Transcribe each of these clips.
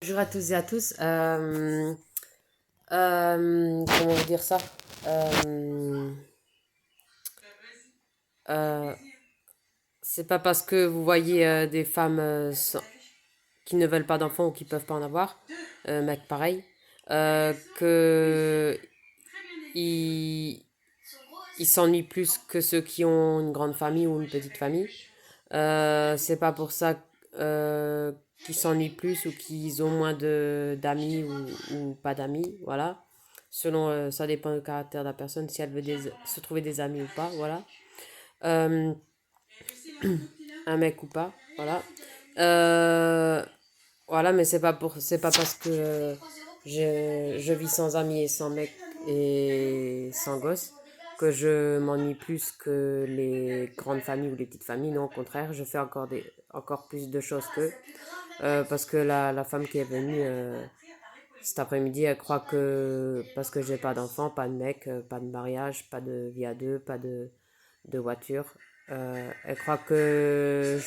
Bonjour à tous et à tous. Comment vous dire ça? Euh, euh, c'est pas parce que vous voyez des femmes qui ne veulent pas d'enfants ou qui peuvent pas en avoir, mec pareil, que ils, ils s'ennuient plus que ceux qui ont une grande famille ou une petite famille. C'est pas pour ça euh, qu'ils s'ennuient plus ou qu'ils ont moins d'amis ou pas d'amis, voilà. Selon, ça dépend du caractère de la personne, si elle veut se trouver des amis ou pas, voilà. Euh, un mec ou pas, voilà. Euh, voilà, mais c'est pas parce que je vis sans amis et sans mec et sans gosse que je m'ennuie plus que les grandes familles ou les petites familles. Non, au contraire, je fais encore plus de choses qu'eux. Parce que la femme qui est venue cet après-midi, elle croit que parce que j'ai pas d'enfant, pas de mec, pas de mariage, pas de vie à deux, pas de voiture, elle croit que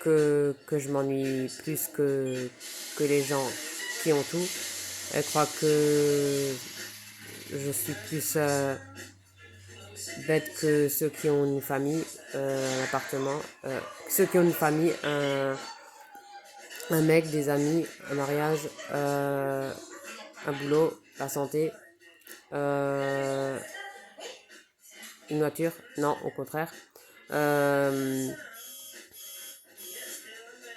je m'ennuie plus que les gens qui ont tout. Elle croit que je suis plus bête que ceux qui ont une famille, un appartement, ceux qui ont une famille, un mec, des amis, un mariage, un boulot, la santé, euh, une voiture. Non, au contraire. Euh,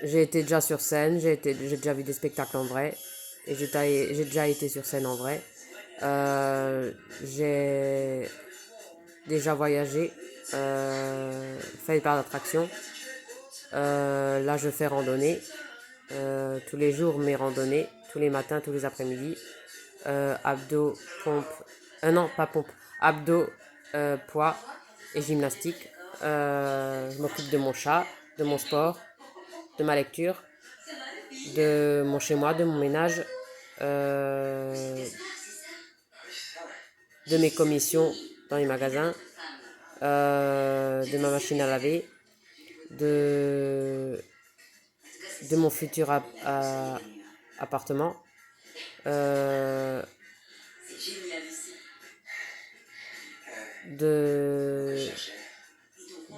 j'ai été déjà sur scène, j'ai déjà vu des spectacles en vrai, et j'ai déjà été sur scène en vrai. J'ai déjà voyagé, fait par d'attraction. Là, je fais randonnée. Tous les jours, mes randonnées, tous les matins, tous les après-midi. Abdos, pompe, non, pas pompe, abdos, poids et gymnastique. Je m'occupe de mon chat, de mon sport, de ma lecture, de mon chez-moi, de mon ménage, euh, de mes commissions dans les magasins, de ma machine à laver, de, de mon futur appartement, euh, de,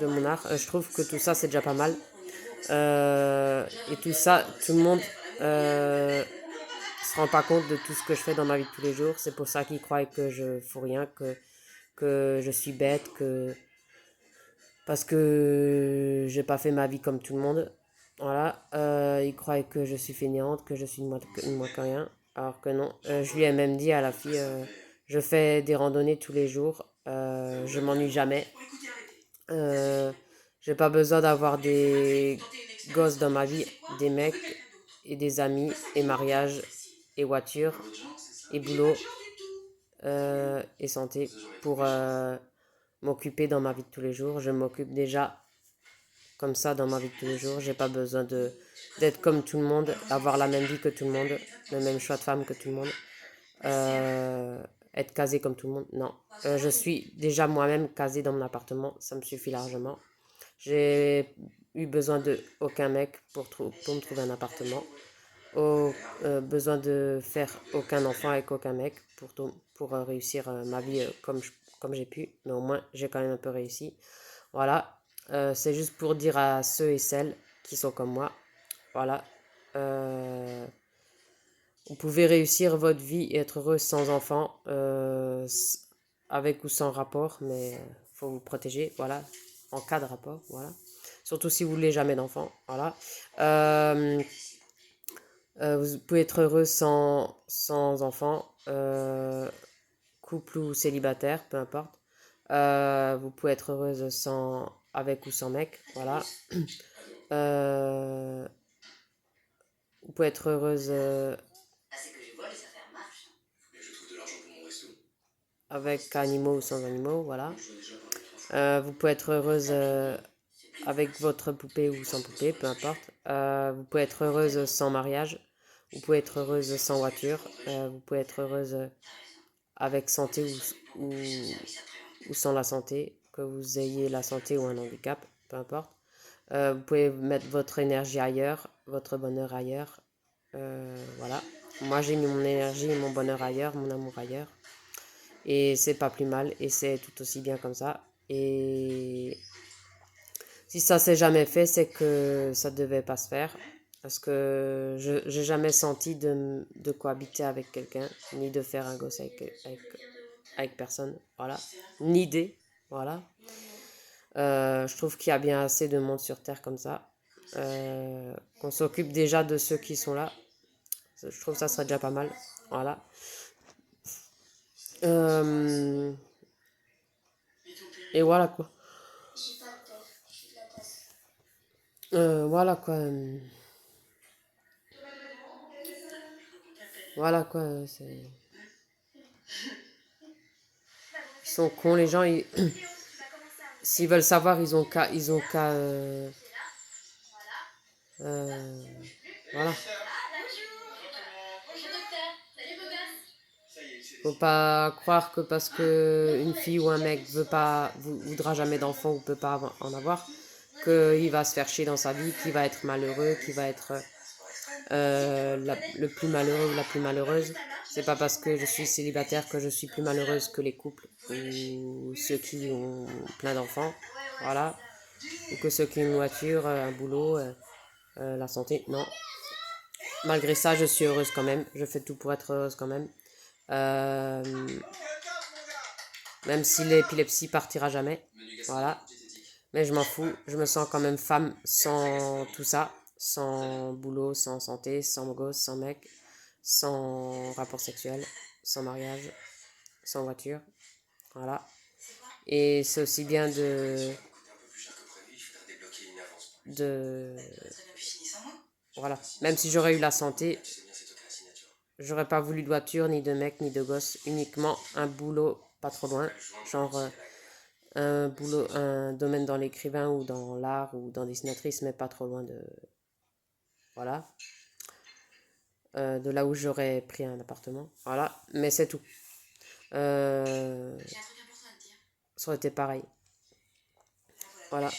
de mon art. Je trouve que tout ça, c'est déjà pas mal. Et tout ça, tout le monde se rend pas compte de tout ce que je fais dans ma vie de tous les jours. C'est pour ça qu'ils croient que je fous rien, que je suis bête, parce que j'ai pas fait ma vie comme tout le monde. Voilà. Ils croient que je suis fainéante, que je suis une moins que rien. Alors que non. Je lui ai même dit à la fille, je fais des randonnées tous les jours. Je m'ennuie jamais. Euh, j'ai pas besoin d'avoir des gosses dans ma vie, des mecs et des amis et mariage et voiture et boulot et santé pour m'occuper dans ma vie de tous les jours. Je m'occupe déjà comme ça dans ma vie de tous les jours. J'ai pas besoin d'être comme tout le monde, avoir la même vie que tout le monde, le même choix de femme que tout le monde, euh, être casé comme tout le monde. Non, je suis déjà moi-même casé dans mon appartement, ça me suffit largement. J'ai eu besoin de aucun mec pour me trouver un appartement. Besoin de faire aucun enfant avec aucun mec pour réussir ma vie comme j'ai pu. Mais au moins, j'ai quand même un peu réussi. Voilà. C'est juste pour dire à ceux et celles qui sont comme moi. Voilà. Euh, vous pouvez réussir votre vie et être heureux sans enfant, avec ou sans rapport, mais faut vous protéger, voilà, en cas de rapport, voilà. Surtout si vous voulez jamais d'enfant, voilà. Euh, vous pouvez être heureux sans enfant, couple ou célibataire, peu importe. Vous pouvez être heureuse avec ou sans mec, voilà. Euh, vous pouvez être heureuse avec animaux ou sans animaux, voilà. Vous pouvez être heureuse avec votre poupée ou sans poupée, peu importe. Vous pouvez être heureuse sans mariage. Vous pouvez être heureuse sans voiture. Vous pouvez être heureuse avec santé ou sans la santé, que vous ayez la santé ou un handicap, peu importe. Vous pouvez mettre votre énergie ailleurs, votre bonheur ailleurs. Voilà. Moi, j'ai mis mon énergie et mon bonheur ailleurs, mon amour ailleurs. Et c'est pas plus mal. Et c'est tout aussi bien comme ça. Et si ça s'est jamais fait, c'est que ça devait pas se faire. Parce que je j'ai jamais senti de cohabiter avec quelqu'un, ni de faire un gosse avec personne. Voilà. Ni idée. Voilà. Je trouve qu'il y a bien assez de monde sur Terre comme ça. Qu'on s'occupe déjà de ceux qui sont là. Je trouve que ça serait déjà pas mal. Voilà. Euh, et voilà quoi. Voilà quoi. Voilà quoi. Ils sont cons les gens. S'ils veulent savoir, ils ont qu'à. Euh, voilà. Faut pas croire que parce que une fille ou un mec voudra jamais d'enfant ou peut pas en avoir, qu'il va se faire chier dans sa vie, qu'il va être malheureux, qu'il va être le plus malheureux ou la plus malheureuse. C'est pas parce que je suis célibataire que je suis plus malheureuse que les couples ou ceux qui ont plein d'enfants. Voilà. Ou que ceux qui ont une voiture, un boulot, la santé. Non. Malgré ça, je suis heureuse quand même. Je fais tout pour être heureuse quand même. Euh, Même si l'épilepsie partira jamais. Voilà. Mais je m'en fous. Je me sens quand même femme sans tout ça. Sans boulot, sans santé, sans gosse, sans mec, sans rapport sexuel, sans mariage, sans voiture. Voilà. Et c'est aussi bien de... Voilà. Même si j'aurais eu la santé, j'aurais pas voulu de voiture, ni de mec, ni de gosse. Uniquement un boulot pas trop loin. Genre un boulot, un domaine dans l'écrivain ou dans l'art ou dans dessinatrice, mais pas trop loin de... Voilà. De là où j'aurais pris un appartement. Voilà. Mais c'est tout. Euh, Ça aurait été pareil. Voilà.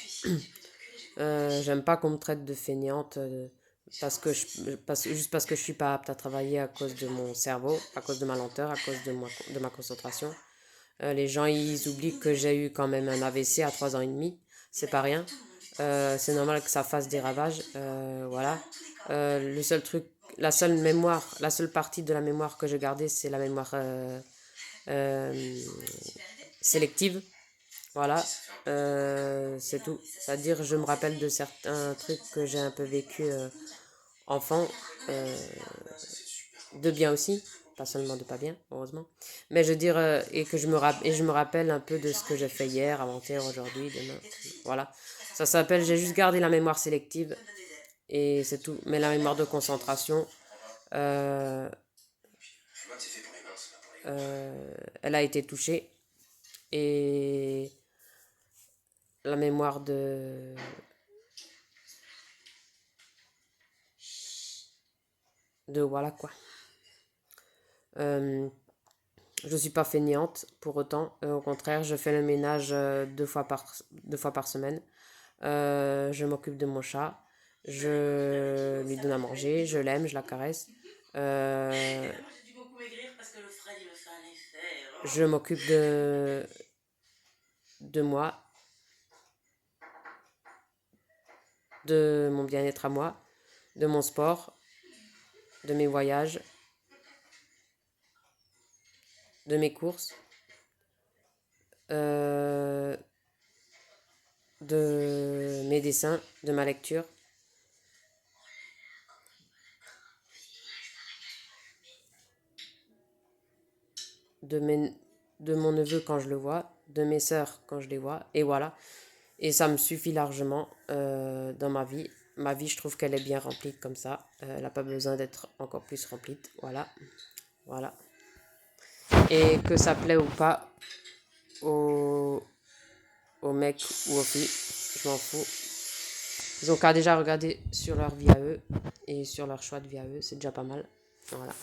J'aime pas qu'on me traite de feignante juste parce que je suis pas apte à travailler à cause de mon cerveau, à cause de ma lenteur, à cause de ma concentration. Les gens, ils oublient que j'ai eu quand même un AVC à 3 ans et demi. C'est pas rien. C'est normal que ça fasse des ravages. Voilà. Le seul truc, la seule partie de la mémoire que j'ai gardée, c'est la mémoire euh, sélective. Voilà, c'est tout. C'est-à-dire, je me rappelle de certains trucs que j'ai un peu vécu enfant, euh, de bien aussi, pas seulement de pas bien, heureusement. Mais je veux dire, et je me rappelle un peu de ce que j'ai fait hier, avant-hier, aujourd'hui, demain. Voilà. Ça s'appelle, j'ai juste gardé la mémoire sélective et c'est tout. Mais la mémoire de concentration, euh, elle a été touchée et la mémoire de voilà quoi. Euh, je suis pas feignante pour autant. Au contraire, je fais le ménage 2 fois par semaine. Je m'occupe de mon chat. Je lui donne à manger. Je l'aime, je la caresse. Euh, je m'occupe de moi, de mon bien-être à moi, de mon sport, de mes voyages, de mes courses, euh, de mes dessins, de ma lecture, de, mes, de mon neveu quand je le vois, de mes sœurs quand je les vois, et voilà. Et ça me suffit largement dans ma vie. Ma vie, je trouve qu'elle est bien remplie comme ça. Elle n'a pas besoin d'être encore plus remplie. Voilà. Voilà. Et que ça plaît ou pas aux, aux mecs ou aux filles, je m'en fous. Ils ont qu'à déjà regarder sur leur vie à eux et sur leur choix de vie à eux. C'est déjà pas mal. Voilà.